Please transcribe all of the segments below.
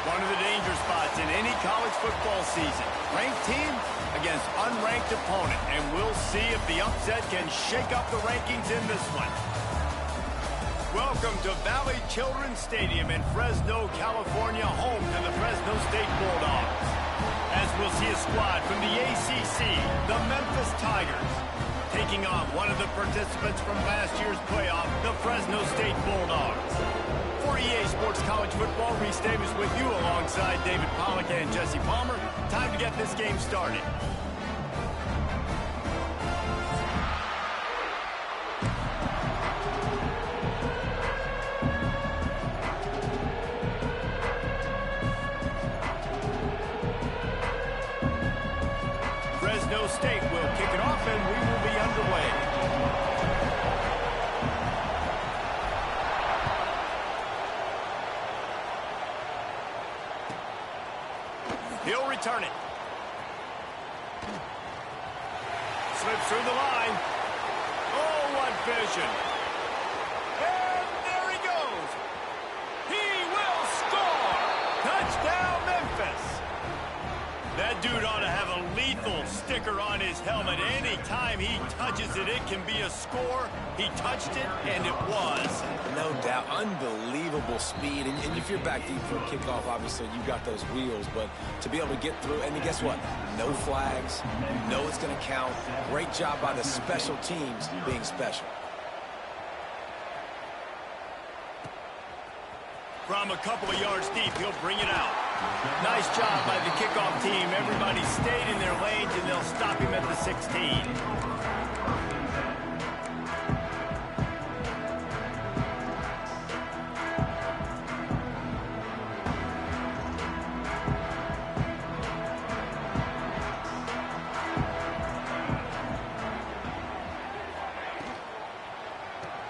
One of the danger spots in any college football season. Ranked team against unranked opponent. And we'll see if the upset can shake up the rankings in this one. Welcome to Valley Children's Stadium in Fresno, California, home to the Fresno State Bulldogs. As we'll see a squad from the ACC, the Memphis Tigers, taking on one of the participants from last year's playoff, the Fresno State Bulldogs. For EA Sports College Football, Reese Davis with you alongside David Pollack and Jesse Palmer. Time to get this game started. Fresno State will kick it off and we will be underway. He'll return it. Slips through the line. Oh, what vision. And there he goes. He will score. Touchdown, Memphis. That dude ought to have a lethal sticker on his helmet. Anytime he touches it, it can be a score. He touched it, and it was. No doubt. Unbelievable speed. And if you're back deep for a kickoff, obviously you got those wheels. But to be able to get through, and guess what? No flags. You know it's going to count. Great job by the special teams being special. From a couple of yards deep, he'll bring it out. Nice job by the kickoff team. Everybody stayed in their lanes, and they'll stop him at the 16.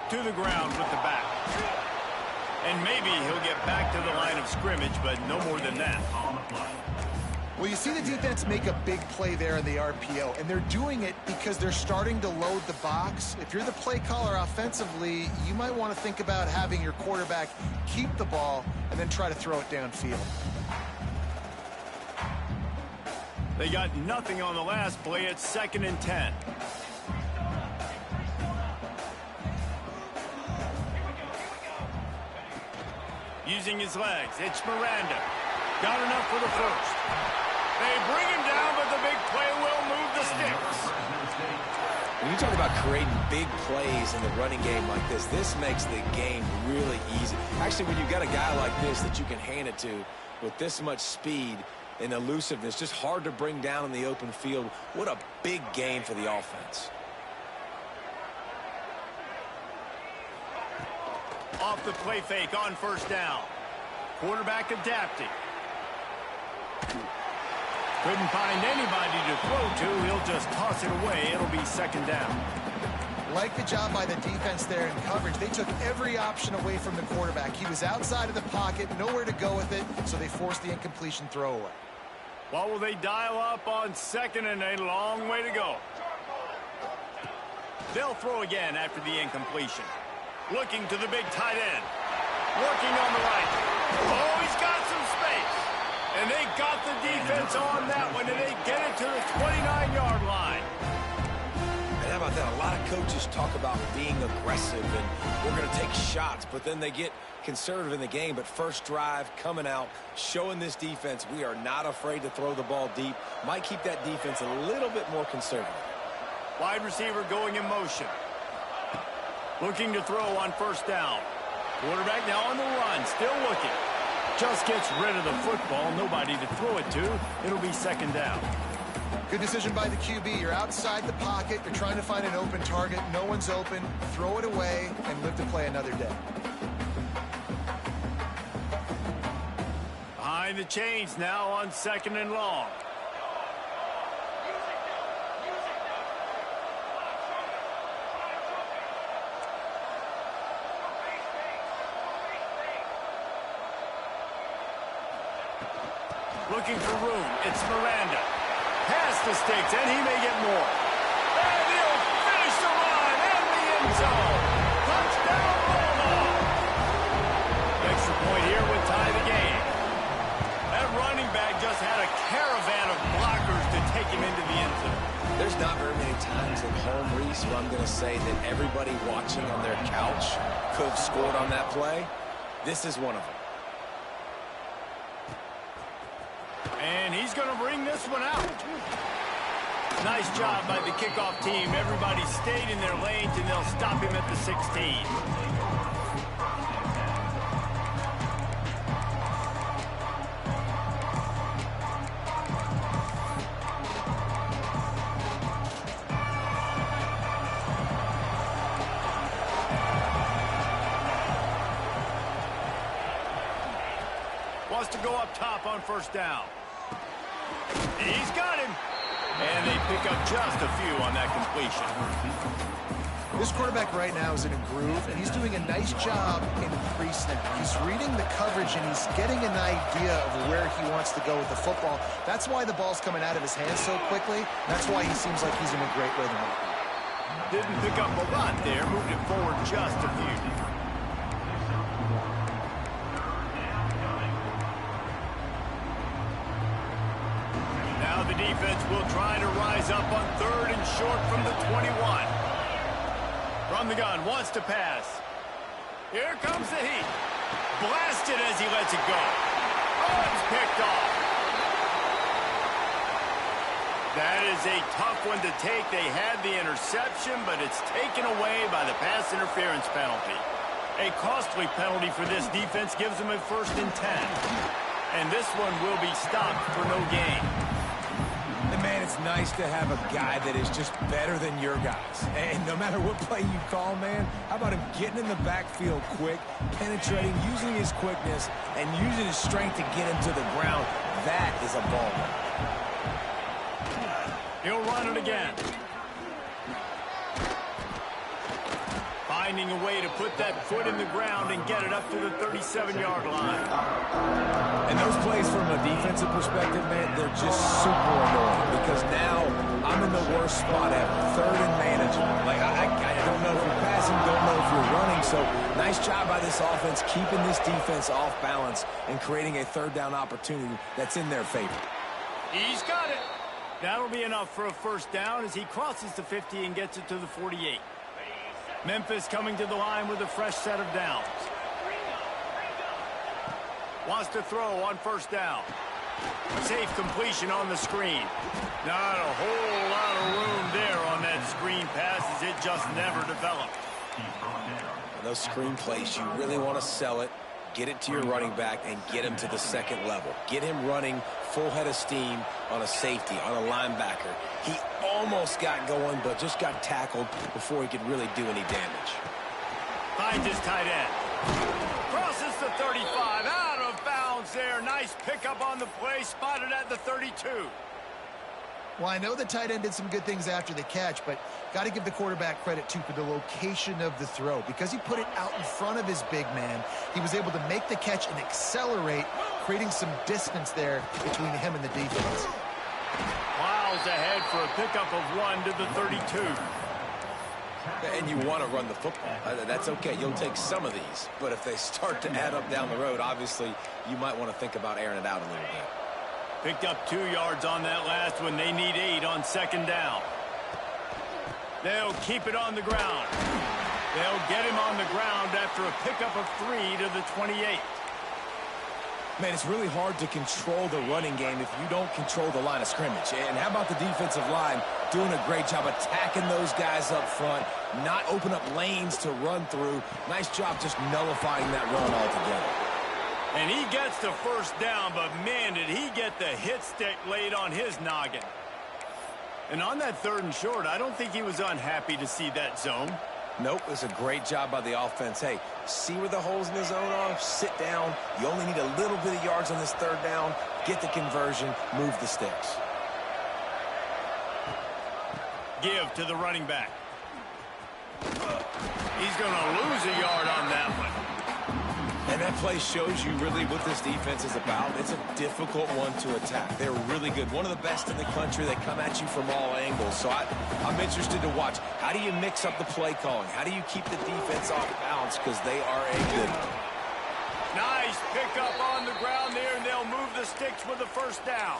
To the ground with the back. And maybe he'll get back to the line of scrimmage, but no more than that. Well, you see the defense make a big play there in the RPO, and they're doing it because they're starting to load the box. If you're the play caller offensively, you might want to think about having your quarterback keep the ball and then try to throw it downfield. They got nothing on the last play. It's 2nd and 10. Using his legs, it's Miranda. Got enough for the first. They bring him down, but the big play will move the sticks. When you talk about creating big plays in the running game like this makes the game really easy. Actually, when you've got a guy like this that you can hand it to with this much speed and elusiveness, just hard to bring down in the open field, what a big game for the offense. Off the play fake on first down. Quarterback adapting. Couldn't find anybody to throw to. He'll just toss it away. It'll be 2nd down. Like the job by the defense there in coverage. They took every option away from the quarterback. He was outside of the pocket, nowhere to go with it, so they forced the incompletion throwaway. What will they dial up on 2nd and a long way to go? They'll throw again after the incompletion. Looking to the big tight end. Working on the right. Oh, he's got some space. And they got the defense on that one, and they get it to the 29-yard line. And how about that? A lot of coaches talk about being aggressive and we're going to take shots, but then they get conservative in the game. But first drive, coming out, showing this defense we are not afraid to throw the ball deep. Might keep that defense a little bit more conservative. Wide receiver going in motion. Looking to throw on first down. Quarterback now on the run, still looking. Just gets rid of the football, nobody to throw it to. It'll be 2nd down. Good decision by the QB. You're outside the pocket. You're trying to find an open target. No one's open. Throw it away and live to play another day. Behind the chains now on 2nd and long. Looking for room. It's Miranda. Past the sticks, and he may get more. And he'll finish the line and the end zone. Touchdown, Bulldog. Extra point here would tie the game. not very many times at home, Reese, where I'm going to say that everybody watching on their couch could have scored on that play. This is one of them. And he's going to bring this one out. Nice job by the kickoff team. Everybody stayed in their lanes, and they'll stop him at the 16. Wants to go up top on first down. He's got him. And they pick up just a few on that completion. This quarterback right now is in a groove, and he's doing a nice job in pre-snap. He's reading the coverage, and he's getting an idea of where he wants to go with the football. That's why the ball's coming out of his hands so quickly. That's why he seems like he's in a great rhythm right now. Didn't pick up a lot there. Moved it forward just a few. The defense will try to rise up on 3rd and short from the 21. From the gun, wants to pass. Here comes the heat. Blasted as he lets it go. Oh, it's picked off. That is a tough one to take. They had the interception, but it's taken away by the pass interference penalty. A costly penalty for this defense gives them a 1st and 10. And this one will be stopped for no gain. Man, it's nice to have a guy that is just better than your guys. And no matter what play you call, man, how about him getting in the backfield quick, penetrating, using his quickness, and using his strength to get him to the ground? That is a baller. He'll run it again. Finding a way to put that foot in the ground and get it up to the 37-yard line. And those plays from a defensive perspective, man, they're just super annoying because now I'm in the worst spot ever. 3rd and manageable. Like, I don't know if you're passing, don't know if you're running. So nice job by this offense keeping this defense off balance and creating a 3rd down opportunity that's in their favor. He's got it. That'll be enough for a 1st down as he crosses the 50 and gets it to the 48. Memphis coming to the line with a fresh set of downs. Wants to throw on 1st down. Safe completion on the screen. Not a whole lot of room there on that screen pass as it just never developed. Those screen plays, you really want to sell it, get it to your running back, and get him to the 2nd level. Get him running full head of steam on a safety, on a linebacker. He almost got going, but just got tackled before he could really do any damage. Finds his tight end. Crosses the 35, out of bounds there. Nice pickup on the play, spotted at the 32. Well, I know the tight end did some good things after the catch, but got to give the quarterback credit, too, for the location of the throw. Because he put it out in front of his big man, he was able to make the catch and accelerate, creating some distance there between him and the defense. Miles ahead for a pickup of 1 to the 32. And you want to run the football. That's okay. You'll take some of these. But if they start to add up down the road, obviously, you might want to think about airing it out a little bit. Picked up 2 yards on that last one. They need 8 on 2nd down. They'll keep it on the ground. They'll get him on the ground after a pickup of 3 to the 28. Man, it's really hard to control the running game if you don't control the line of scrimmage. And how about the defensive line doing a great job attacking those guys up front, not open up lanes to run through. Nice job just nullifying that run altogether. And he gets the 1st down, but man, did he get the hit stick laid on his noggin. And on that 3rd and short, I don't think he was unhappy to see that zone. Nope, it's a great job by the offense. Hey, see where the holes in the zone are? Sit down. You only need a little bit of yards on this 3rd down. Get the conversion. Move the sticks. Give to the running back. He's going to lose a yard on that one. And that play shows you really what this defense is about. It's a difficult one to attack. They're really good. One of the best in the country. They come at you from all angles. So I'm interested to watch. How do you mix up the play calling? How do you keep the defense off balance? Because they are a good one. Nice pickup on the ground there, and they'll move the sticks with the 1st down.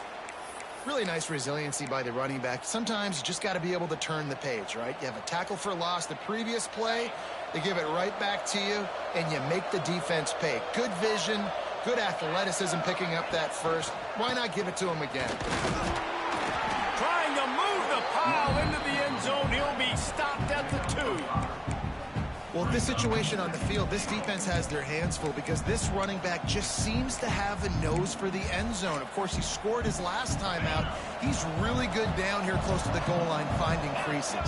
Really nice resiliency by the running back. Sometimes you just got to be able to turn the page, right? You have a tackle for loss the previous play, they give it right back to you, and you make the defense pay. Good vision, good athleticism picking up that first. Why not give it to him again? Trying to move the pile into the end zone. He'll be stopped at the 2. Well, this situation on the field, this defense has their hands full because this running back just seems to have a nose for the end zone. Of course, he scored his last time out. He's really good down here close to the goal line, finding creases.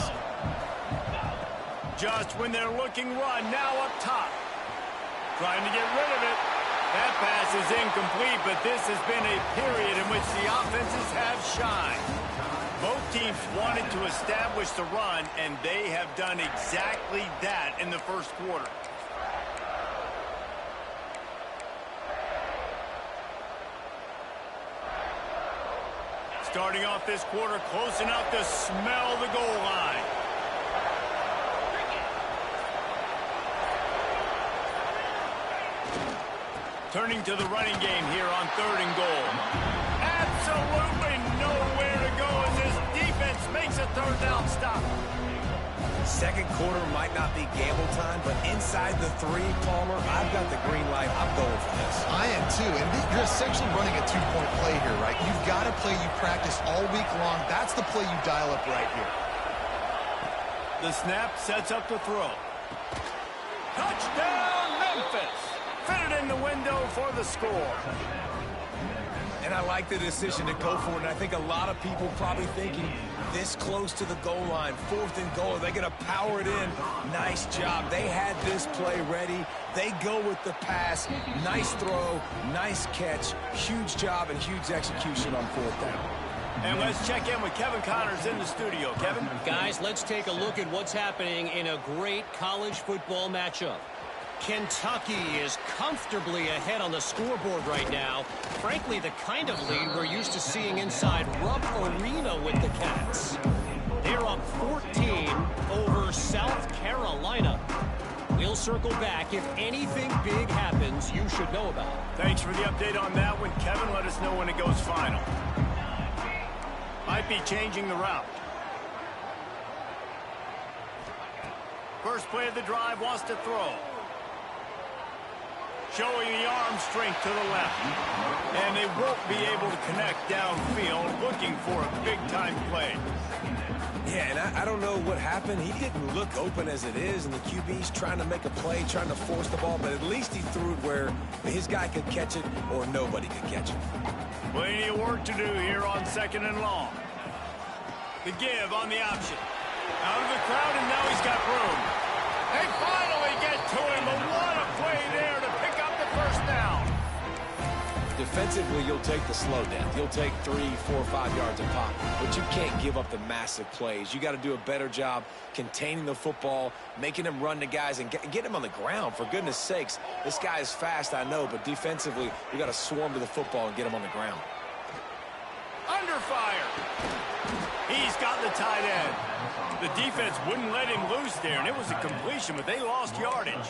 Just when they're looking run, now up top. Trying to get rid of it. That pass is incomplete, but this has been a period in which the offenses have shined. Both teams wanted to establish the run, and they have done exactly that in the first quarter. Starting off this quarter close enough to smell the goal line. Turning to the running game here on 3rd and goal. Absolutely nowhere to go as this defense makes a 3rd down stop. Second quarter might not be gamble time, but inside the 3, Palmer, I've got the green light. I'm going for this. I am too, and you're essentially running a 2-point play here, right? You've got a play you practice all week long. That's the play you dial up right here. The snap sets up the throw. Touchdown, Memphis! Fitted in the window for the score. And I like the decision to go for it, and I think a lot of people probably thinking this close to the goal line, 4th and goal, are they going to power it in? Nice job. They had this play ready. They go with the pass. Nice throw, nice catch, huge job and huge execution on 4th down. And let's check in with Kevin Connors in the studio. Kevin? Guys, let's take a look at what's happening in a great college football matchup. Kentucky is comfortably ahead on the scoreboard right now. Frankly, the kind of lead we're used to seeing inside Rupp Arena with the Cats. They're up 14 over South Carolina. We'll circle back. If anything big happens, you should know about it. Thanks for the update on that one, Kevin. Let us know when it goes final. Might be changing the route. First play of the drive, wants to throw. Showing the arm strength to the left. And they won't be able to connect downfield, looking for a big-time play. Yeah, and I don't know what happened. He didn't look open as it is, and the QB's trying to make a play, trying to force the ball, but at least he threw it where his guy could catch it or nobody could catch it. Plenty of work to do here on 2nd and long. The give on the option. Out of the crowd, and now he's got room. They finally get to him, but what a play there to pick up the 1st down. Defensively, you'll take the slow down. You'll take 3, 4, 5 yards a pop, but you can't give up the massive plays. You got to do a better job containing the football, making them run to guys, and get him on the ground. For goodness sakes, this guy is fast, I know, but defensively, you got to swarm to the football and get him on the ground. Under fire. He's got the tight end. The defense wouldn't let him loose there, and it was a completion, but they lost yardage.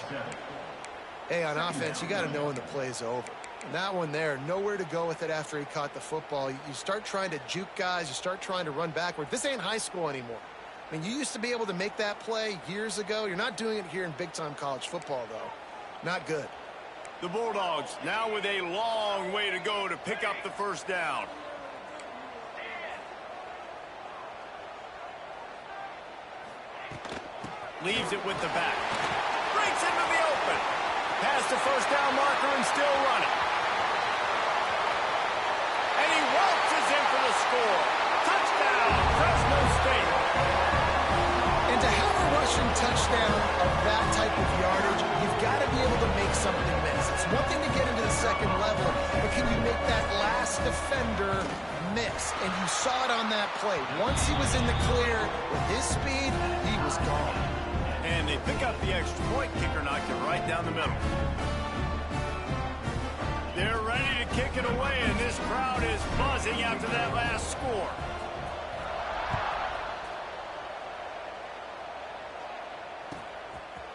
Hey, on offense, you got to know when the play's over. And that one there, nowhere to go with it after he caught the football. You start trying to juke guys. You start trying to run backward. This ain't high school anymore. I mean, you used to be able to make that play years ago. You're not doing it here in big-time college football, though. Not good. The Bulldogs now with a long way to go to pick up the 1st down. Leaves it with the back. Breaks into the open. Past the 1st down marker and still running. And he waltzes in for the score. Touchdown, Fresno State. And to have a rushing touchdown of that type of yardage, you've got to be able to make something miss. It's one thing to get into the 2nd level, but can you make that last defender miss? And you saw it on that play. Once he was in the clear with his speed, he was gone. And they pick up the extra point. Kicker knocked it right down the middle. They're ready to kick it away, and this crowd is buzzing after that last score.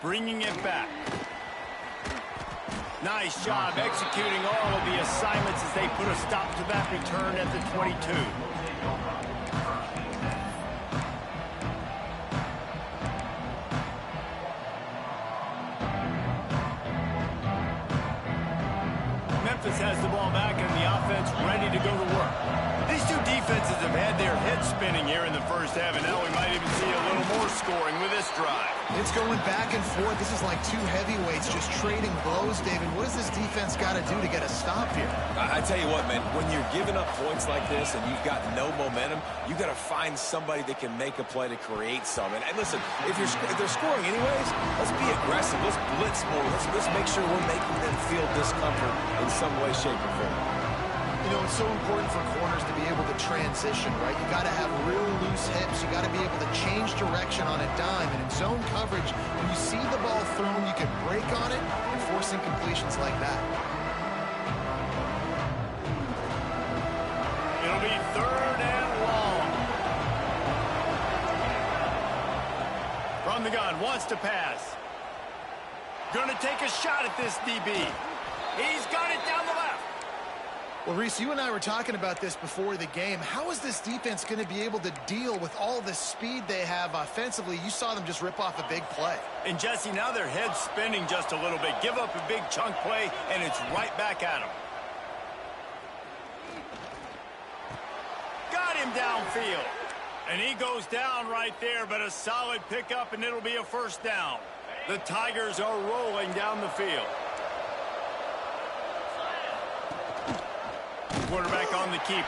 Bringing it back. Nice job executing all of the assignments as they put a stop to that return at the 22. defenses have had their heads spinning here in the first half, and now we might even see a little more scoring with this drive. It's going back and forth. This is like two heavyweights just trading blows, David. What does this defense got to do to get a stop here? I tell you what, man, when you're giving up points like this and you've got no momentum, you got to find somebody that can make a play to create some. And listen, if they're scoring anyways, let's be aggressive. Let's blitz more. Let's make sure we're making them feel discomfort in some way, shape, or form. You know, it's so important for corners to be able to transition, right? You got to have real loose hips. You got to be able to change direction on a dime. And in zone coverage, when you see the ball thrown, you can break on it and force incompletions like that. It'll be 3rd and long. From the gun, wants to pass. Gonna take a shot at this DB. He's got it down the left. Well, Reese, you and I were talking about this before the game. How is this defense going to be able to deal with all the speed they have offensively? You saw them just rip off a big play. And, Jesse, now their head's spinning just a little bit. Give up a big chunk play, and it's right back at them. Got him downfield. And he goes down right there, but a solid pickup, and it'll be a first down. The Tigers are rolling down the field. Quarterback on the keeper.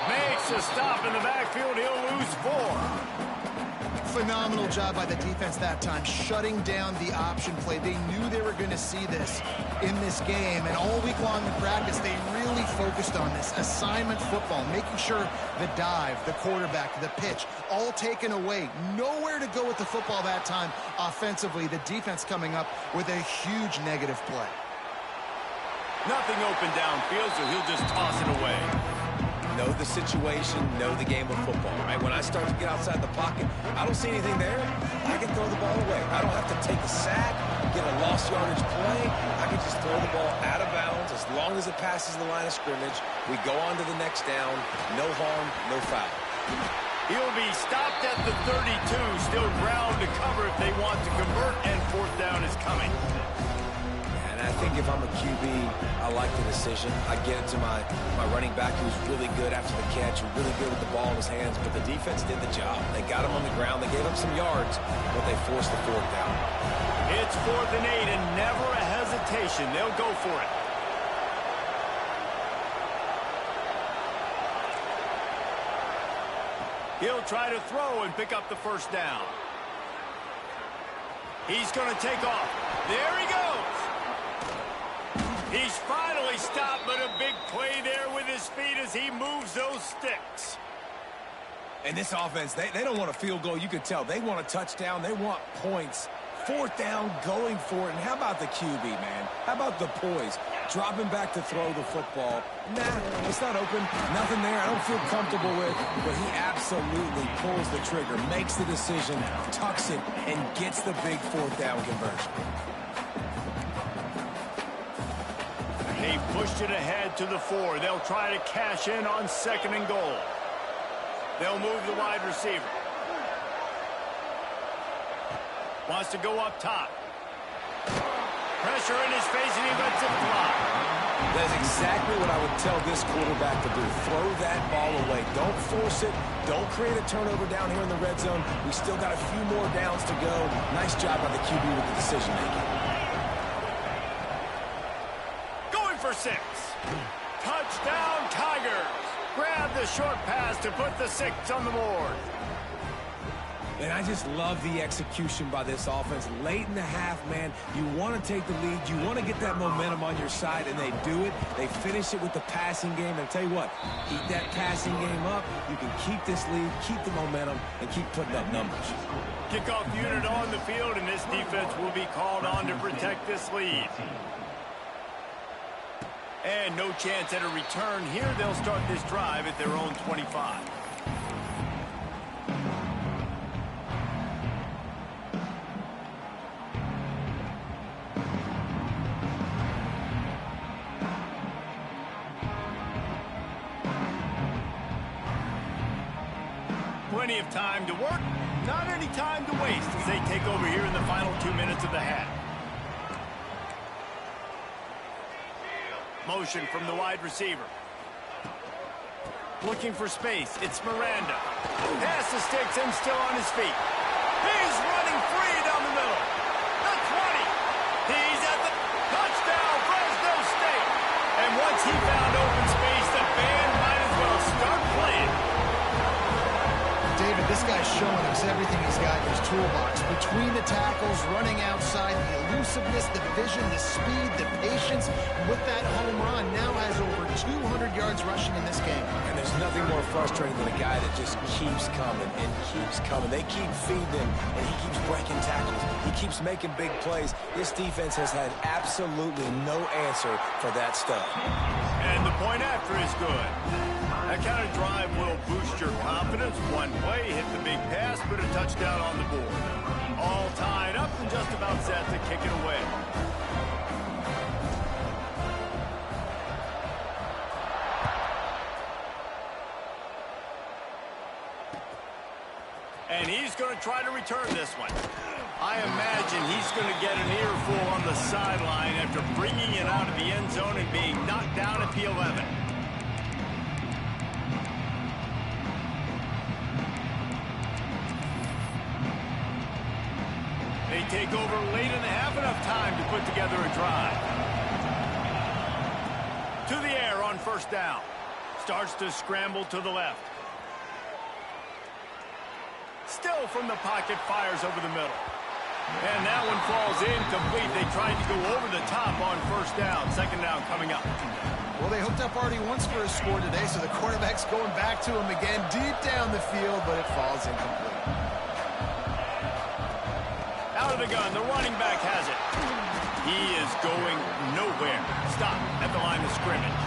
Makes a stop in the backfield. He'll lose 4. Phenomenal job by the defense that time, shutting down the option play. They knew they were going to see this in this game, and all week long in practice, they really focused on this assignment football, making sure the dive, the quarterback, the pitch, all taken away. Nowhere to go with the football that time offensively. The defense coming up with a huge negative play. Nothing open downfield, so he'll just toss it away. Know the situation, know the game of football, right? When I start to get outside the pocket, I don't see anything there, I can throw the ball away. I don't have to take a sack, get a lost yardage play. I can just throw the ball out of bounds as long as it passes the line of scrimmage. We go on to the next down. No harm, no foul. He'll be stopped at the 32, still ground to cover if they want to convert, and 4th down is coming. And I think if I'm a QB, I like the decision. I get it to my running back who's really good after the catch, really good with the ball in his hands, but the defense did the job. They got him on the ground. They gave up some yards, but they forced the 4th down. It's 4th and 8, and never a hesitation. They'll go for it. He'll try to throw and pick up the first down. He's going to take off. There he goes. He's finally stopped, but a big play there with his feet as he moves those sticks. And this offense, they don't want a field goal. You can tell they want a touchdown. They want points. 4th down, going for it. And how about the QB, man? How about the poise? Dropping back to throw the football. Nah, it's not open. Nothing there I don't feel comfortable with. But he absolutely pulls the trigger, makes the decision, tucks it, and gets the big 4th down conversion. They pushed it ahead to the 4. They'll try to cash in on 2nd and goal. They'll move the wide receiver. Wants to go up top. Pressure in his face, and he lets it fly. That's exactly what I would tell this quarterback to do. Throw that ball away. Don't force it. Don't create a turnover down here in the red zone. We still got a few more downs to go. Nice job by the QB with the decision-making. Going for 6. Touchdown, Tigers. Grab the short pass to put the 6 on the board. And I just love the execution by this offense. Late in the half, man, you want to take the lead. You want to get that momentum on your side, and they do it. They finish it with the passing game. And I tell you what, keep that passing game up. You can keep this lead, keep the momentum, and keep putting up numbers. Kickoff unit on the field, and this defense will be called on to protect this lead. And no chance at a return here. They'll start this drive at their own 25. Plenty of time to work, not any time to waste as they take over here in the final 2 minutes of the half. Motion from the wide receiver. Looking for space. It's Miranda. Past the sticks and still on his feet. He's running free down the middle. The 20. He's at the touchdown, Fresno State. And once he found open space, the band might as well start playing. David, this guy's showing us everything he's got in his toolbox. Between the tackles, running outside, the elusiveness, the vision, the speed, the patience. With that home run, now has over 200 yards rushing in this game. And there's nothing more frustrating than a guy that just keeps coming and keeps coming. They keep feeding him, and he keeps breaking tackles. He keeps making big plays. This defense has had absolutely no answer for that stuff. And the point after is good. That kind of drive will boost your confidence. One play, hit the big pass, put a touchdown on the board. All tied up and just about set to kick it away. And he's going to try to return this one. I imagine he's going to get an earful on the sideline after bringing it out of the end zone and being knocked down at the 11. They take over late in the half, enough time to put together a drive. To the air on first down. Starts to scramble to the left. Still from the pocket, fires over the middle. And that one falls incomplete. They tried to go over the top on first down. Second down coming up. Well, they hooked up already once for a score today, so the quarterback's going back to him again deep down the field, but it falls incomplete. Out of the gun, the running back has it. He is going nowhere. Stop at the line of scrimmage.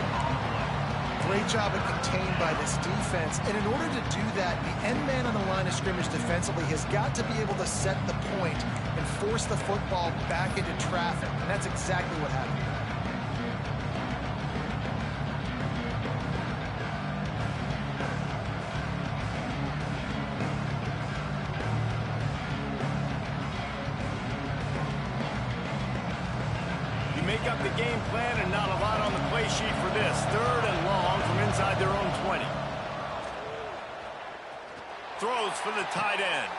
Great job of contained by this defense. And in order to do that, the end man on the line of scrimmage defensively has got to be able to set the point and force the football back into traffic. And that's exactly what happened. Make up the game plan and not a lot on the play sheet for this. Third and long from inside their own 20. Throws for the tight end.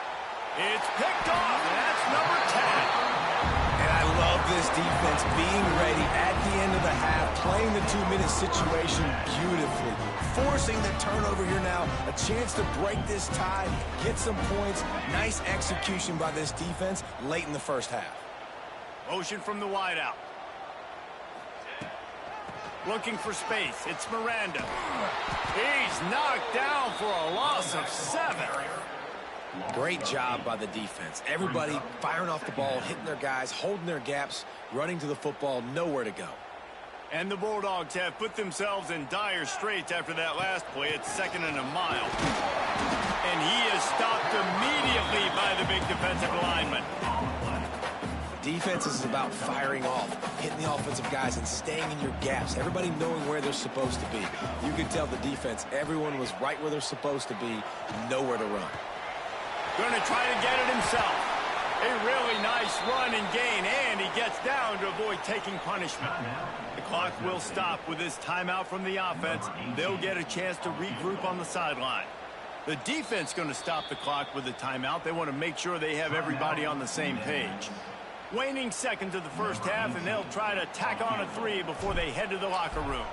It's picked off, and that's number 10. And I love this defense being ready at the end of the half, playing the 2-minute situation beautifully, forcing the turnover here now, a chance to break this tie, get some points. Nice execution by this defense late in the first half. Motion from the wideout. Looking for space. It's Miranda. He's knocked down for a loss of 7. Great job by the defense. Everybody firing off the ball, hitting their guys, holding their gaps, running to the football, nowhere to go. And the Bulldogs have put themselves in dire straits after that last play. It's 2nd and a mile. And he is stopped immediately by the big defensive lineman. Defense is about firing off, hitting the offensive guys, and staying in your gaps. Everybody knowing where they're supposed to be. You could tell the defense, everyone was right where they're supposed to be, nowhere to run. Going to try to get it himself. A really nice run and gain, and he gets down to avoid taking punishment. The clock will stop with this timeout from the offense. They'll get a chance to regroup on the sideline. The defense going to stop the clock with the timeout. They want to make sure they have everybody on the same page. Waning seconds of the first half, and they'll try to tack on a 3 before they head to the locker room.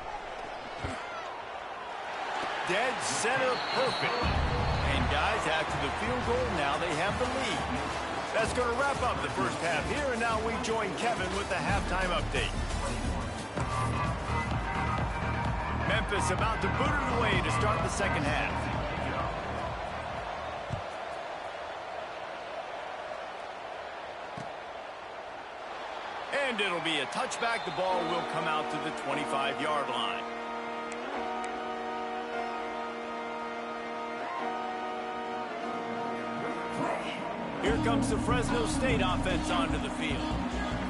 Dead center perfect. And guys, after the field goal, now they have the lead. That's going to wrap up the first half here, and now we join Kevin with the halftime update. Memphis about to boot it away to start the second half. And it'll be a touchback. The ball will come out to the 25-yard line. Here comes the Fresno State offense onto the field.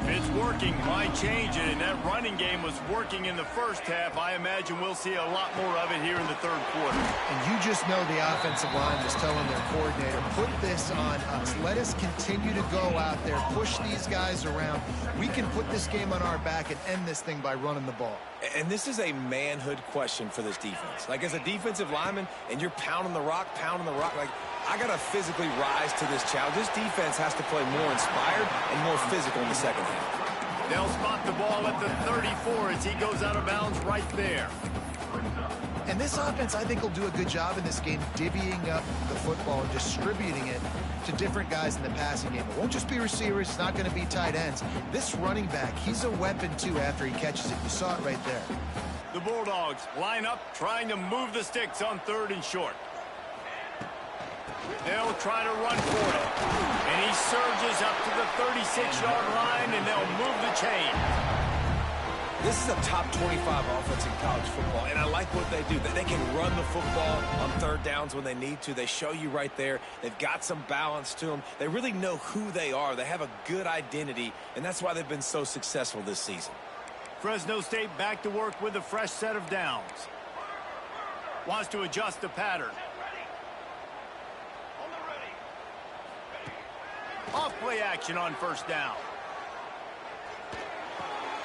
It's working. Why change it? And that running game was working in the first half. I imagine we'll see a lot more of it here in the third quarter. And you just know the offensive line was telling their coordinator, put this on us. Let us continue to go out there, push these guys around. We can put this game on our back and end this thing by running the ball. And this is a manhood question for this defense. Like, as a defensive lineman, and you're pounding the rock, like, I got to physically rise to this challenge. This defense has to play more inspired and more physical in the second half. They'll spot the ball at the 34 as he goes out of bounds right there. And this offense, I think, will do a good job in this game divvying up the football and distributing it to different guys in the passing game. It won't just be receivers. It's not going to be tight ends. This running back, he's a weapon, too, after he catches it. You saw it right there. The Bulldogs line up, trying to move the sticks on 3rd and short. They'll try to run for it. And he surges up to the 36-yard line, and they'll move the chain. This is a top 25 offense in college football, and I like what they do. They can run the football on 3rd downs when they need to. They show you right there. They've got some balance to them. They really know who they are. They have a good identity, and that's why they've been so successful this season. Fresno State back to work with a fresh set of downs. Wants to adjust the pattern. Off-play action on 1st down.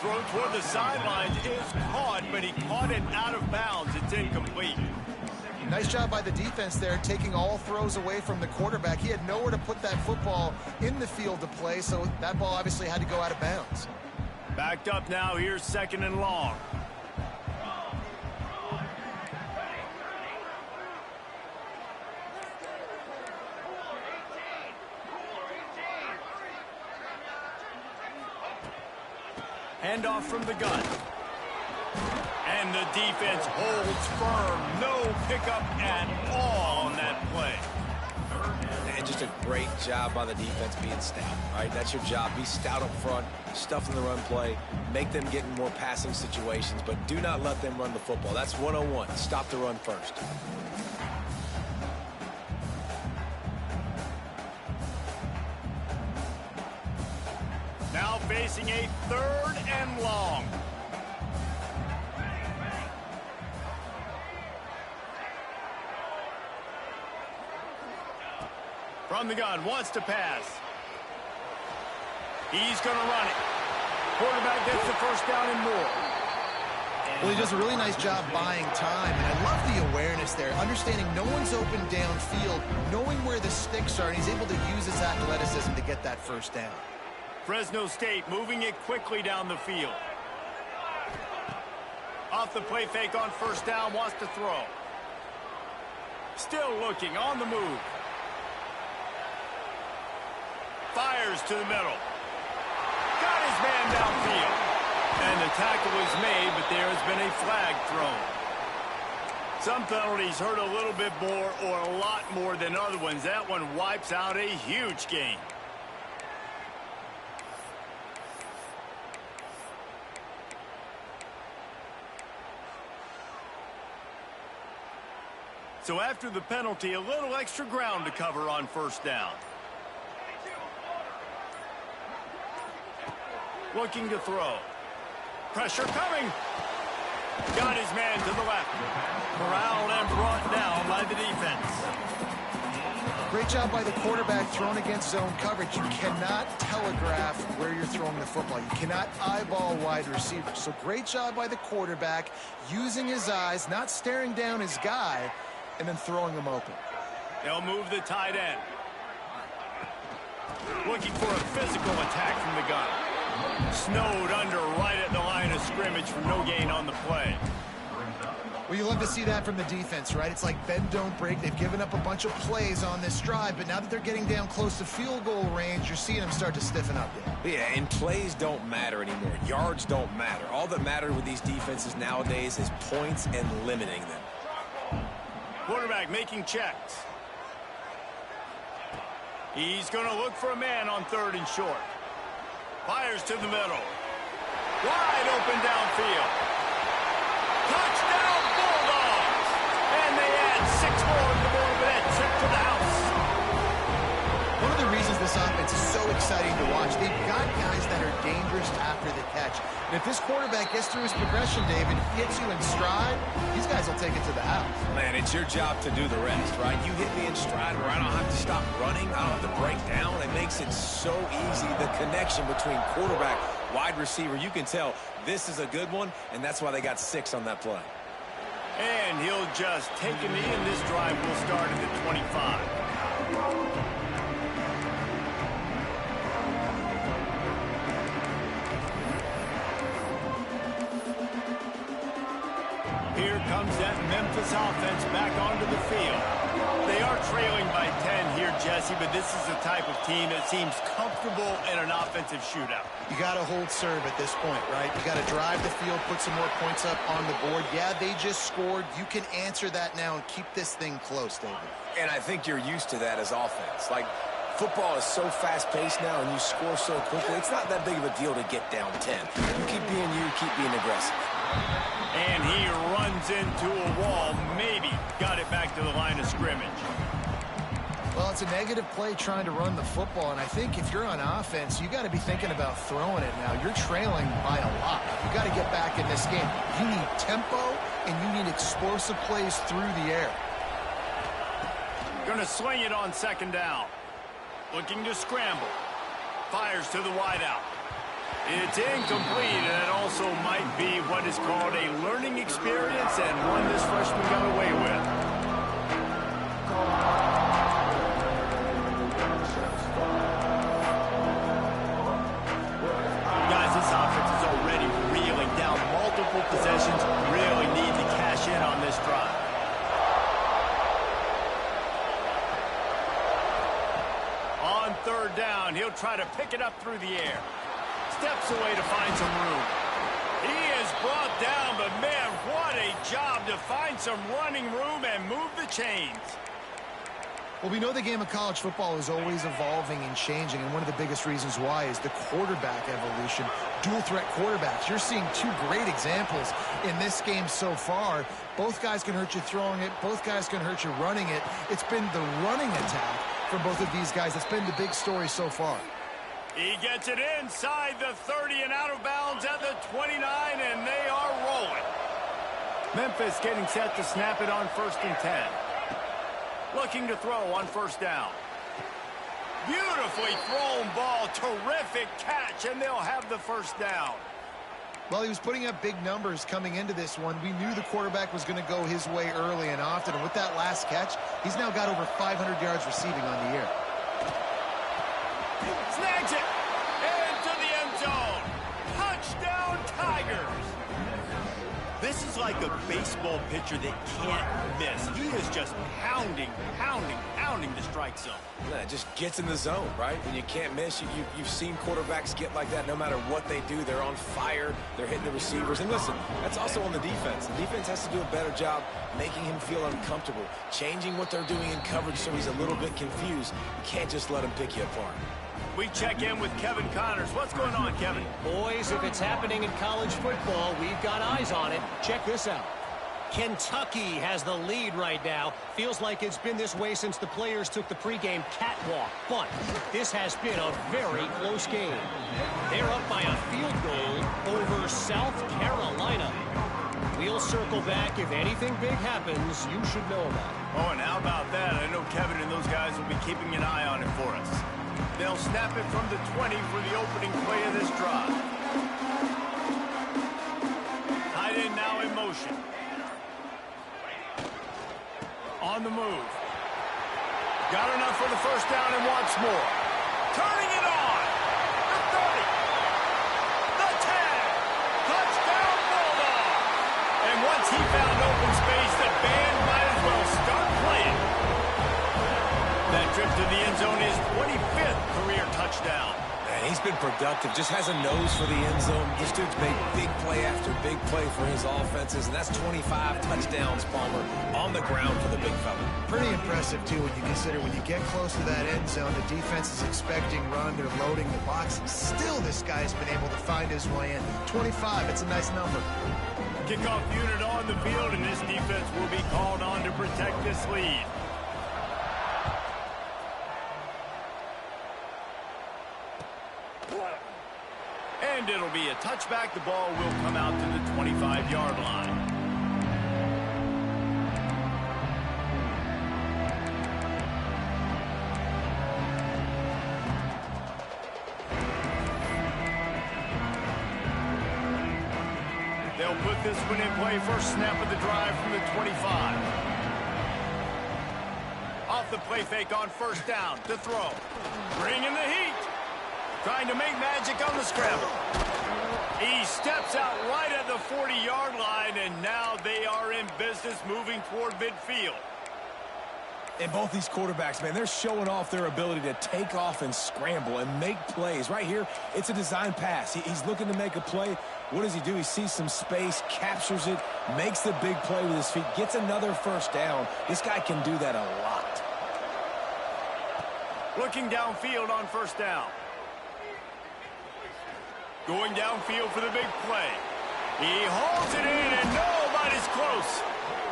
Throw toward the sidelines is caught, but he caught it out of bounds. It's incomplete. Nice job by the defense there, taking all throws away from the quarterback. He had nowhere to put that football in the field to play, so that ball obviously had to go out of bounds. Backed up now. Here's 2nd and long. Handoff from the gun. And the defense holds firm. No pickup at all on that play. And just a great job by the defense being stout. All right, that's your job. Be stout up front, stuff in the run play, make them get in more passing situations, but do not let them run the football. That's 101. Stop the run first. Now facing a 3rd and long. From the gun, wants to pass. He's going to run it. Quarterback gets the 1st down and more. Well, he does a really nice job buying time, and I love the awareness there, understanding no one's open downfield, knowing where the sticks are, and he's able to use his athleticism to get that 1st down. Fresno State moving it quickly down the field. Off the play fake on 1st down, wants to throw. Still looking, on the move. Fires to the middle. Got his man downfield. And the tackle is made, but there has been a flag thrown. Some penalties hurt a little bit more or a lot more than other ones. That one wipes out a huge game. So after the penalty, a little extra ground to cover on 1st down. Looking to throw. Pressure coming. Got his man to the left. Corralled and brought down by the defense. Great job by the quarterback thrown against zone coverage. You cannot telegraph where you're throwing the football. You cannot eyeball wide receivers. So great job by the quarterback using his eyes, not staring down his guy, and then throwing him open. They'll move the tight end. Looking for a physical attack from the gun. Snowed under right at the line of scrimmage for no gain on the play. Well, you love to see that from the defense, right? It's like bend, don't break. They've given up a bunch of plays on this drive, but now that they're getting down close to field goal range, you're seeing them start to stiffen up there. Yeah, and plays don't matter anymore. Yards don't matter. All that matters with these defenses nowadays is points and limiting them. Quarterback making checks. He's going to look for a man on 3rd and short. Fires to the middle. Wide open downfield. Touchdown Bulldogs! And they add 6 more to the board with that trip to the house. One of the reasons this this offense is so exciting to watch. They've got guys that are dangerous after the catch. And if this quarterback gets through his progression, David, hits you in stride, these guys will take it to the house. Man, it's your job to do the rest, right? You hit me in stride where I don't have to stop running. I don't have to break down. It makes it so easy. The connection between quarterback, wide receiver, you can tell this is a good one, and that's why they got 6 on that play. And he'll just take a knee, and this drive will start at the 25. Here comes that Memphis offense back onto the field. They are trailing by 10 here, Jesse, but this is the type of team that seems comfortable in an offensive shootout. You got to hold serve at this point, right? You got to drive the field, put some more points up on the board. Yeah, they just scored. You can answer that now and keep this thing close, David. And I think you're used to that as offense. Like, football is so fast-paced now, and you score so quickly, it's not that big of a deal to get down 10. You keep being you, keep being aggressive. And he runs into a wall, maybe got it back to the line of scrimmage. Well, it's a negative play trying to run the football, and I think if you're on offense, you got to be thinking about throwing it now. You're trailing by a lot. You got to get back in this game. You need tempo, and you need explosive plays through the air. Going to swing it on second down. Looking to scramble. Fires to the wideout. It's incomplete, and it also might be what is called a learning experience and one this freshman got away with. Guys, this offense is already reeling down multiple possessions. Really need to cash in on this drive. On third down, he'll try to pick it up through the air. Steps away to find some room. He is brought down, but man, what a job to find some running room and move the chains. Well, we know the game of college football is always evolving and changing, and one of the biggest reasons why is the quarterback evolution. Dual threat quarterbacks. You're seeing 2 great examples in this game so far. Both guys can hurt you throwing it. Both guys can hurt you running it. It's been the running attack for both of these guys that's been the big story so far. He gets it inside the 30 and out of bounds at the 29, and they are rolling. Memphis getting set to snap it on 1st and 10. Looking to throw on 1st down. Beautifully thrown ball, terrific catch, and they'll have the 1st down. Well, he was putting up big numbers coming into this one. We knew the quarterback was going to go his way early and often, and with that last catch, he's now got over 500 yards receiving on the year. Snags it into the end zone. Touchdown, Tigers. This is like a baseball pitcher that can't miss. He is just pounding the strike zone. Yeah, it just gets in the zone, right? When you can't miss, you've seen quarterbacks get like that no matter what they do. They're on fire. They're hitting the receivers. And listen, that's also on the defense. The defense has to do a better job making him feel uncomfortable, changing what they're doing in coverage so he's a little bit confused. You can't just let him pick you apart. We check in with Kevin Connors. What's going on, Kevin? Boys, if it's happening in college football, we've got eyes on it. Check this out. Kentucky has the lead right now. Feels like it's been this way since the players took the pregame catwalk. But this has been a very close game. They're up by a field goal over South Carolina. We'll circle back. If anything big happens, you should know about it. Oh, and how about that? I know Kevin and those guys will be keeping an eye on it for us. They'll snap it from the 20 for the opening play of this drive. Tight end now in motion. On the move. Got enough for the 1st down and wants more. Turning it on. The 30. The 10. Touchdown Bulldog. And once he found open space, the band might as well start playing. That trip to the end zone is 25th career touchdown. Man, he's been productive, just has a nose for the end zone. This dude's made big play after big play for his offenses, and that's 25 touchdowns, Palmer, on the ground for the big fella. Pretty impressive, too, when you consider when you get close to that end zone, the defense is expecting run, they're loading the box. Still, this guy's been able to find his way in. 25, it's a nice number. Kickoff unit on the field, and this defense will be called on to protect this lead. And it'll be a touchback. The ball will come out to the 25-yard line. They'll put this one in play. First snap of the drive from the 25. Off the play fake on first down to throw. Bringing the heat. Trying to make magic on the scramble. He steps out right at the 40-yard line, and now they are in business moving toward midfield. And both these quarterbacks, man, they're showing off their ability to take off and scramble and make plays. Right here, it's a design pass. He's looking to make a play. What does he do? He sees some space, captures it, makes the big play with his feet, gets another first down. This guy can do that a lot. Looking downfield on first down. Going downfield for the big play. He hauls it in, and nobody's close.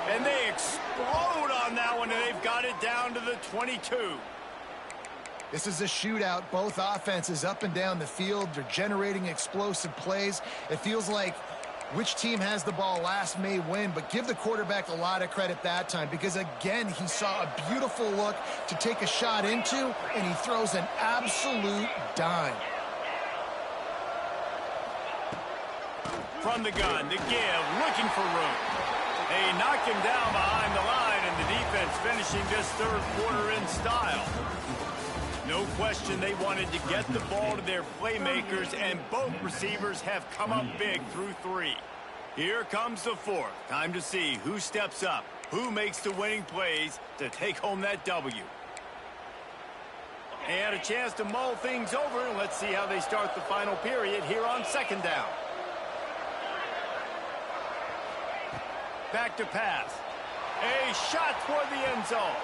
And they explode on that one, and they've got it down to the 22. This is a shootout. Both offenses up and down the field. They're generating explosive plays. It feels like which team has the ball last may win, but give the quarterback a lot of credit that time because, again, he saw a beautiful look to take a shot into, and he throws an absolute dime. From the gun to give, looking for room. They knock him down behind the line, and the defense finishing this third quarter in style. No question they wanted to get the ball to their playmakers, and both receivers have come up big through three. Here comes the fourth. Time to see who steps up, who makes the winning plays to take home that W. And a chance to mull things over, and let's see how they start the final period here on second down. Back to pass. A shot toward the end zone.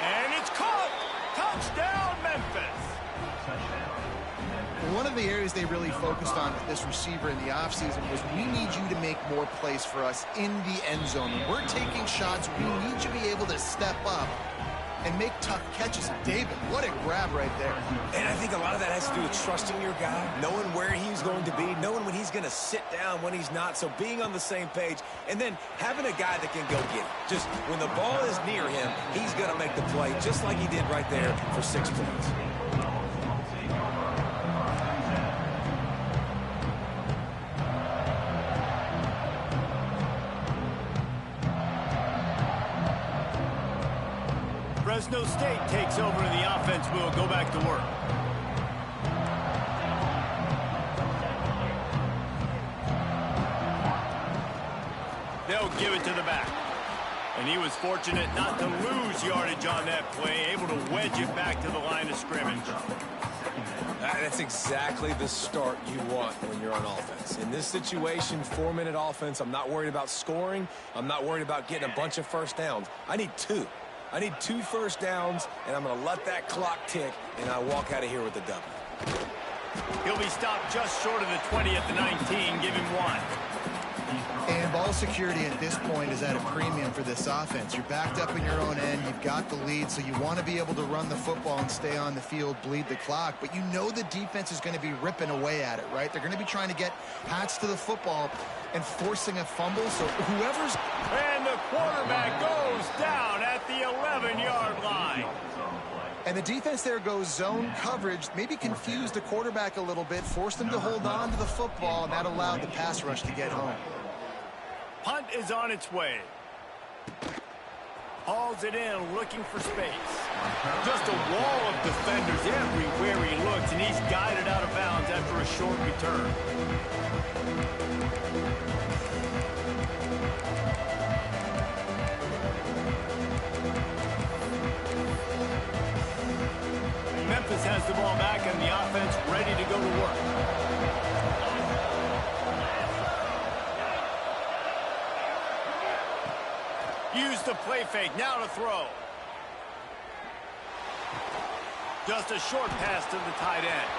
And it's caught. Touchdown, Memphis. One of the areas they really focused on with this receiver in the offseason was we need you to make more plays for us in the end zone. When we're taking shots, we need you to be able to step up and make tough catches. David, what a grab right there. And I think a lot of that has to do with trusting your guy, knowing where he's going to be, knowing when he's going to sit down, when he's not, so being on the same page, and then having a guy that can go get it. Just when the ball is near him, he's going to make the play, just like he did right there for 6 points. Fresno State takes over, and the offense will go back to work. They'll give it to the back. And he was fortunate not to lose yardage on that play, able to wedge it back to the line of scrimmage. That's exactly the start you want when you're on offense. In this situation, 4-minute offense, I'm not worried about scoring. I'm not worried about getting a bunch of first downs. I need 2. I need 2 first downs, and I'm going to let that clock tick, and I walk out of here with a W. He'll be stopped just short of the 20 at the 19. Give him 1. And ball security at this point is at a premium for this offense. You're backed up in your own end. You've got the lead, so you want to be able to run the football and stay on the field, bleed the clock. But you know the defense is going to be ripping away at it, right? They're going to be trying to get hats to the football and forcing a fumble. So whoever's... And the quarterback goes down at the 11-yard line. And the defense there goes zone coverage, maybe confused the quarterback a little bit, forced him to hold on to the football, and that allowed the pass rush to get home. Punt is on its way. Hauls it in, looking for space. Just a wall of defenders everywhere he looks, and he's guided out of bounds after a short return. Memphis has the ball back, and the offense ready to go to work. Use the play fake, now to throw. Just a short pass to the tight end.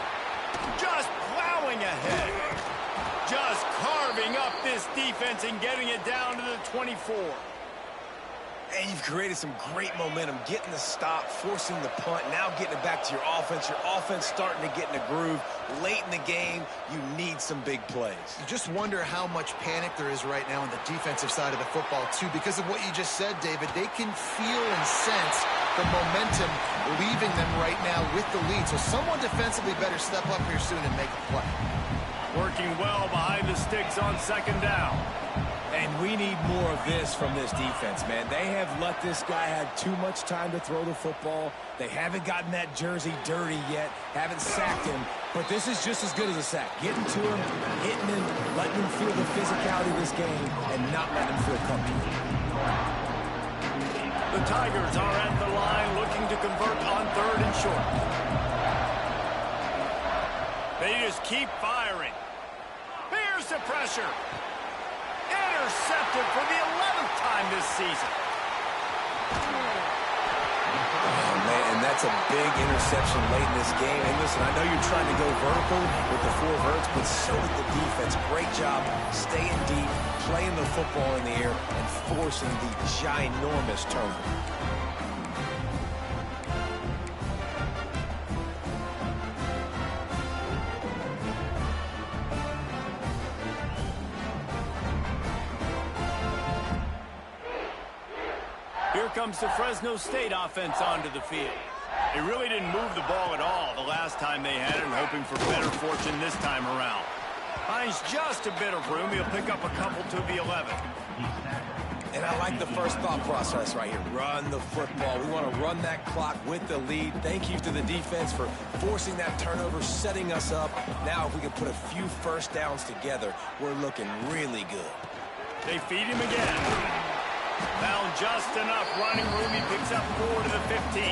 Just plowing ahead. Just carving up this defense and getting it down to the 24. And you've created some great momentum, getting the stop, forcing the punt, now getting it back to your offense. Your offense starting to get in a groove. Late in the game, you need some big plays. You just wonder how much panic there is right now on the defensive side of the football, too, because of what you just said, David. They can feel and sense the momentum leaving them right now with the lead. So someone defensively better step up here soon and make a play. Working well behind the sticks on second down. And we need more of this from this defense, man. They have let this guy have too much time to throw the football. They haven't gotten that jersey dirty yet, haven't sacked him, but this is just as good as a sack. Getting to him, hitting him, letting him feel the physicality of this game, and not letting him feel comfortable. The Tigers are at the line looking to convert on 3rd and short. They just keep firing. Here's the pressure. Intercepted for the 11th time this season. Oh, man, and that's a big interception late in this game. And listen, I know you're trying to go vertical with the 4 verts, but so did the defense. Great job staying deep, playing the football in the air, and forcing the ginormous turnover. Here comes the Fresno State offense onto the field. They really didn't move the ball at all the last time they had it, hoping for better fortune this time around. Finds just a bit of room. He'll pick up a couple to the 11. And I like the first thought process right here. Run the football. We want to run that clock with the lead. Thank you to the defense for forcing that turnover, setting us up. Now if we can put a few first downs together, we're looking really good. They feed him again. Found just enough running room. He picks up 4 to the 15.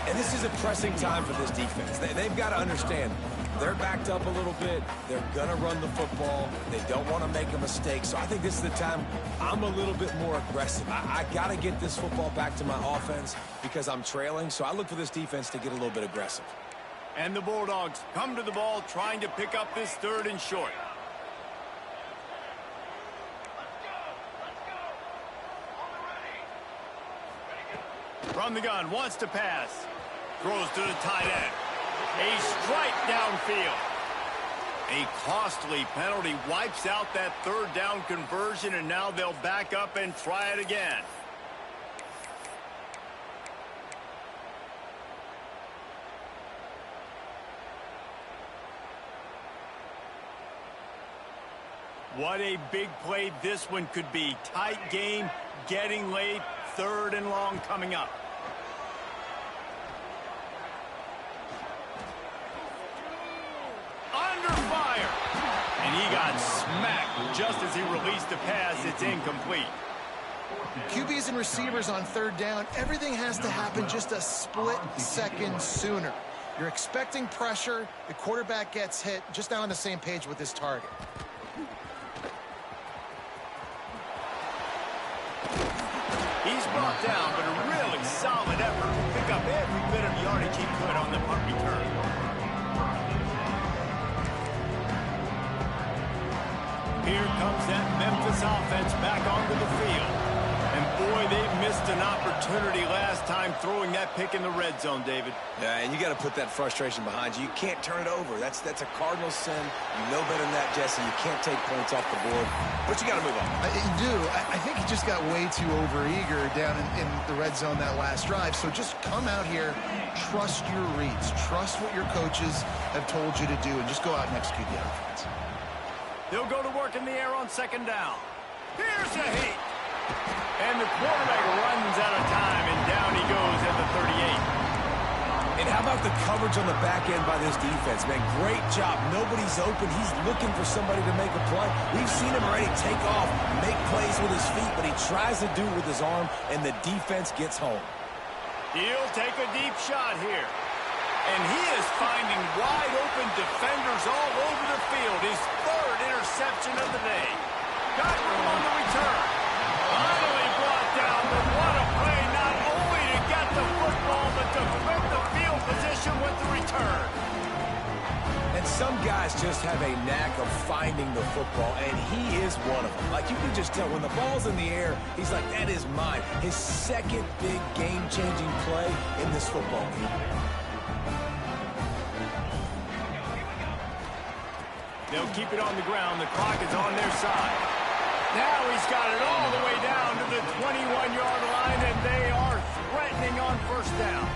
And this is a pressing time for this defense. They've got to understand, they're backed up a little bit. They're going to run the football. They don't want to make a mistake. So I think this is the time I'm a little bit more aggressive. I got to get this football back to my offense because I'm trailing. So I look for this defense to get a little bit aggressive. And the Bulldogs come to the ball trying to pick up this 3rd and short. From the gun, wants to pass. Throws to the tight end. A strike downfield. A costly penalty wipes out that 3rd down conversion, and now they'll back up and try it again. What a big play this one could be. Tight game, getting late, 3rd and long coming up. Under fire. And he got smacked just as he released the pass. It's incomplete. QBs and receivers on 3rd down, everything has to happen just a split second sooner. You're expecting pressure. The quarterback gets hit, just not on the same page with his target. He's brought down, but a really solid effort to pick up every bit of yardage he could on the punt return. Here comes that Memphis offense back onto the field. And boy, they missed an opportunity last time throwing that pick in the red zone, David. Yeah, and you got to put that frustration behind you. You can't turn it over. That's a cardinal sin. You know better than that, Jesse. You can't take points off the board, but you got to move on. You do. I think he just got way too overeager down in the red zone that last drive. So just come out here, trust your reads, trust what your coaches have told you to do, and just go out and execute the offense. They'll go to work in the air on 2nd down. Here's a hit. And the quarterback runs out of time, and down he goes at the 38. And how about the coverage on the back end by this defense, man? Great job. Nobody's open. He's looking for somebody to make a play. We've seen him already take off, make plays with his feet, but he tries to do it with his arm, and the defense gets home. He'll take a deep shot here. And he is finding wide-open defenders all over the field. His 3rd interception of the day. Got room on the return. Finally brought down, but what a play, not only to get the football, but to flip the field position with the return. And some guys just have a knack of finding the football, and he is one of them. Like, you can just tell when the ball's in the air, he's like, that is mine. His second big game-changing play in this football game. They'll keep it on the ground. The clock is on their side. Now he's got it all the way down to the 21-yard line, and they are threatening on first down.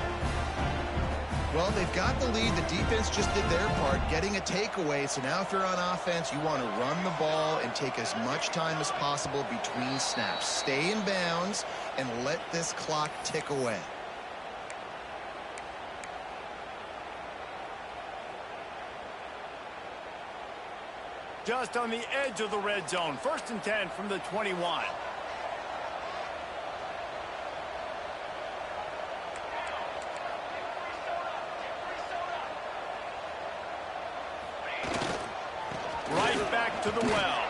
Well, they've got the lead. The defense just did their part, getting a takeaway. So now if you're on offense, you want to run the ball and take as much time as possible between snaps. Stay in bounds and let this clock tick away. Just on the edge of the red zone. 1st and 10 from the 21. Right back to the well.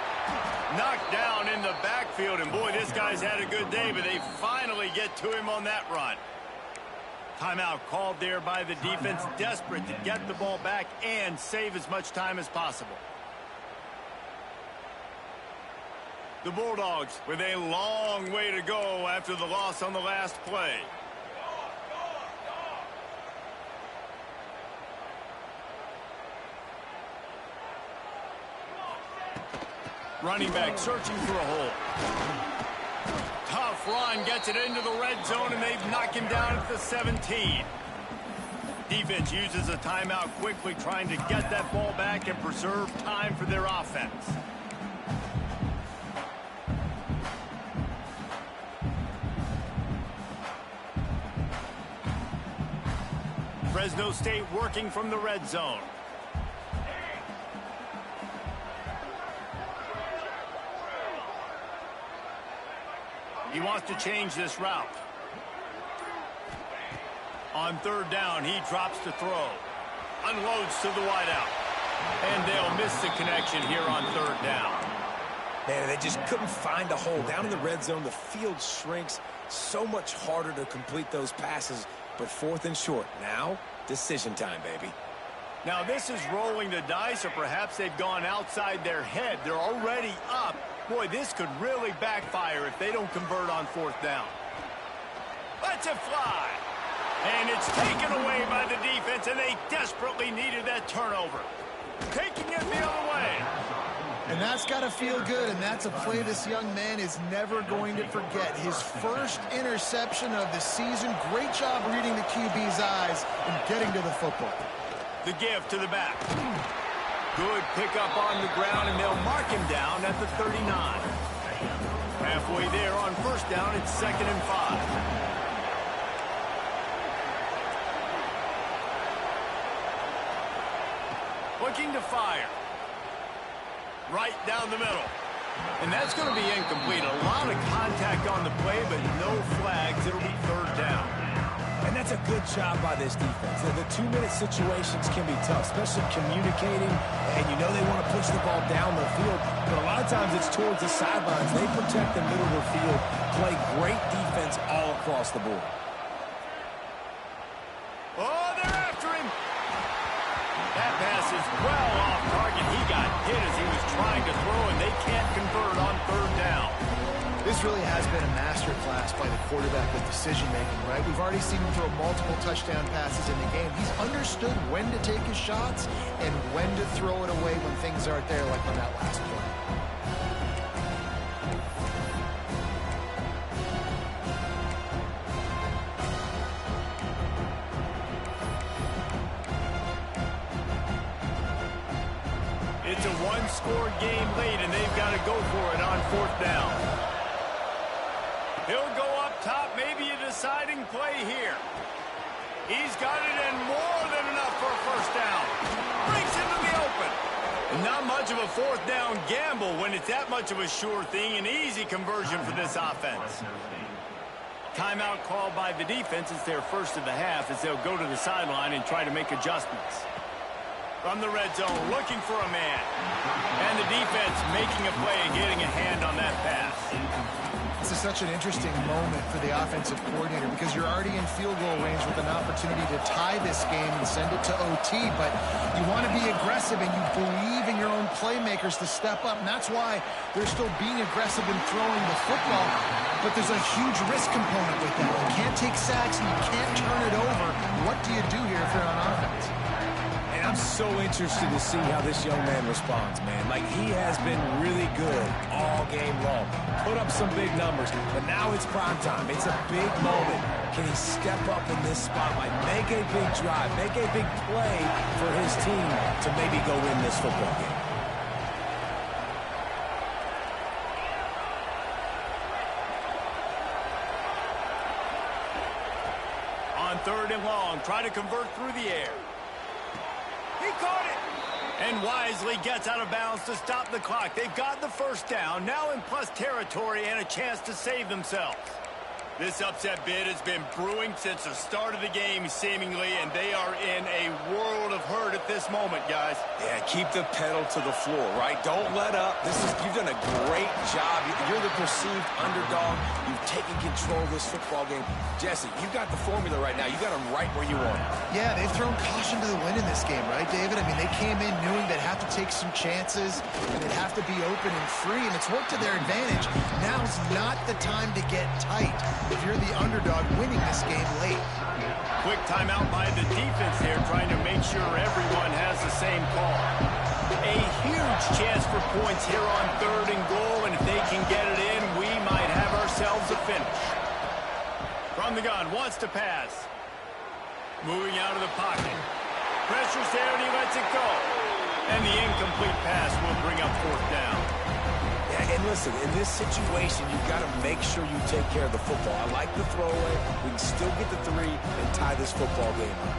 Knocked down in the backfield, and boy, this guy's had a good day, but they finally get to him on that run. Timeout called there by the defense, desperate to get the ball back and save as much time as possible. The Bulldogs with a long way to go after the loss on the last play. Running back searching for a hole. Tough run, gets it into the red zone, and they've knocked him down at the 17. Defense uses a timeout quickly, trying to get that ball back and preserve time for their offense. Fresno State working from the red zone. He wants to change this route. On 3rd down, he drops to throw. Unloads to the wideout. And they'll miss the connection here on 3rd down. Man, they just couldn't find a hole. Down in the red zone, the field shrinks. So much harder to complete those passes. But 4th and short. Now, decision time, baby. Now, this is rolling the dice, or perhaps they've gone outside their head. They're already up. Boy, this could really backfire if they don't convert on 4th down. Lets it fly. And it's taken away by the defense, and they desperately needed that turnover. Taking it the other way. And that's got to feel good, and that's a play this young man is never going to forget. His first interception of the season. Great job reading the QB's eyes and getting to the football. The give to the back. Good pickup on the ground, and they'll mark him down at the 39. Halfway there on 1st down, it's 2nd and 5. Looking to fire. Right down the middle. And that's going to be incomplete. A lot of contact on the play, but no flags. It'll be 3rd down. And that's a good job by this defense. The 2-minute situations can be tough, especially communicating, and you know they want to push the ball down the field, but a lot of times it's towards the sidelines. They protect the middle of the field, play great defense all across the board. Oh, they're after him. That pass is well off target. He got hit as he was trying to throw, and they can't convert on 3rd down. This really has been a masterclass by the quarterback with decision-making, right? We've already seen him throw multiple touchdown passes in the game. He's understood when to take his shots and when to throw it away when things aren't there, like on that last play. It's a one-score game late, and they've got to go for it on 4th down. He'll go up top, maybe a deciding play here. He's got it in more than enough for a 1st down. Breaks into the open. And not much of a 4th down gamble when it's that much of a sure thing. An easy conversion for this offense. Timeout called by the defense. It's their first of the half as they'll go to the sideline and try to make adjustments. From the red zone, looking for a man. And the defense making a play and getting a hand on that pass. It's a such an interesting moment for the offensive coordinator because you're already in field goal range with an opportunity to tie this game and send it to OT, but you want to be aggressive and you believe in your own playmakers to step up, and that's why they're still being aggressive in throwing the football, but there's a huge risk component with that. You can't take sacks and you can't turn it over. What do you do here if you're on offense? And I'm so interested to see how this young man responds, man. Like, he has been really good all game long. Put up some big numbers, but now it's prime time. It's a big moment. Can he step up in this spotlight, make a big drive, make a big play for his team to maybe go win this football game? On 3rd and long, try to convert through the air. He caught it. And wisely gets out of bounds to stop the clock. They've got the first down, now in plus territory and a chance to save themselves. This upset bid has been brewing since the start of the game, seemingly, and they are in a world of hurt at this moment, guys. Yeah, keep the pedal to the floor, right? Don't let up. You've done a great job. You're the perceived underdog. You've taken control of this football game. Jesse, you've got the formula right now. You got them right where you want them. Yeah, they've thrown caution to the wind in this game, right, David? I mean, they came in knowing they'd have to take some chances, and they'd have to be open and free, and it's worked to their advantage. Now's not the time to get tight if you're the underdog winning this game late. Quick timeout by the defense here, trying to make sure everyone has the same call. A huge chance for points here on 3rd and goal, and if they can get it in, we might have ourselves a finish. From the gun, wants to pass. Moving out of the pocket. Pressure's there, and he lets it go. And the incomplete pass will bring up 4th down. And listen, in this situation, you've got to make sure you take care of the football. I like the throwaway. We can still get the 3 and tie this football game up.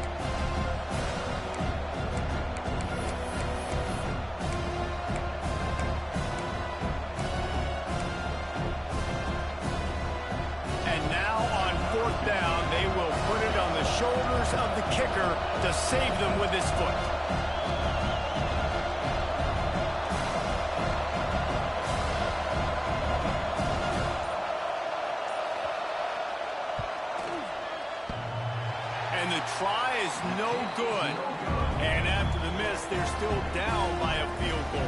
And now on 4th down, they will put it on the shoulders of the kicker to save them with his foot. And the try is no good. And after the miss, they're still down by a field goal.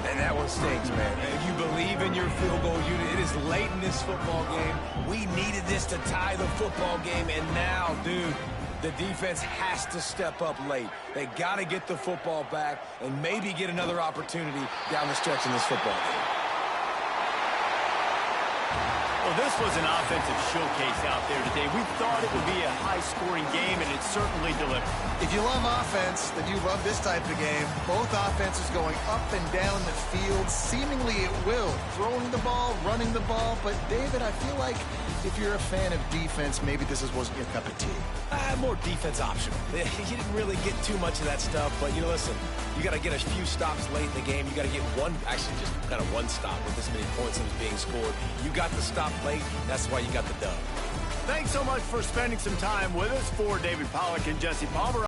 And that one stinks, man. If you believe in your field goal unit, it is late in this football game. We needed this to tie the football game, and now, dude, the defense has to step up late. They got to get the football back and maybe get another opportunity down the stretch in this football game. Well, this was an offensive showcase out there today. We thought it would be a high-scoring game, and it certainly delivered. If you love offense, then you love this type of game. Both offenses going up and down the field, seemingly at will. Throwing the ball, running the ball. But, David, I feel like if you're a fan of defense, maybe this wasn't your cup of tea. More defense optional. You didn't really get too much of that stuff, but, you know, listen, you got to get a few stops late in the game. You got to get one, actually just kind of one stop with this many points that was being scored. You got the stop late. That's why you got the dub. Thanks so much for spending some time with us. For David Pollack and Jesse Palmer.